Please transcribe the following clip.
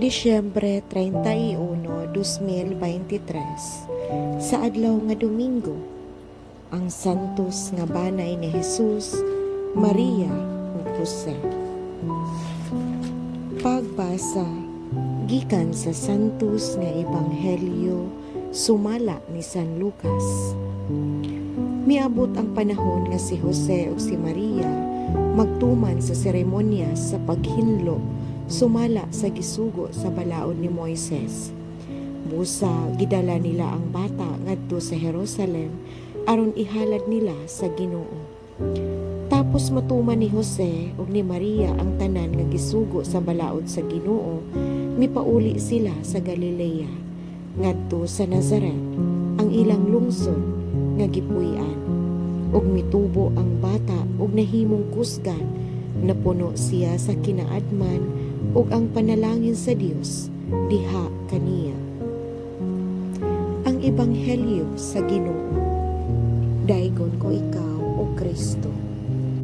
Disyembre 31, 2023, sa adlaw nga Domingo, ang santos nga banay ni Jesus, Maria ug Jose. Pagbasa gikan sa santos nga ebanghelyo sumala ni San Lucas. Miabot ang panahon nga si Jose ug si Maria magtuman sa seremonya sa paghinlo sumala sa gisugo sa balaod ni Moises. Busa gidala nila ang bata ngadto sa Jerusalem aron ihalad nila sa Ginoo. Tapos matuman ni Jose ug ni Maria ang tanan nga gisugo sa balaod sa Ginoo, mipauli sila sa Galilea ngadto sa Nazaret, ang ilang lungsod nga gipuy-an. Ug mitubo ang bata ug nahimong kusgan, napuno siya sa kinaadman ug ang panalangin sa Dios diha kaniya. Ang ebanghelyo sa Ginoo. Daigon ko ikaw, O Kristo.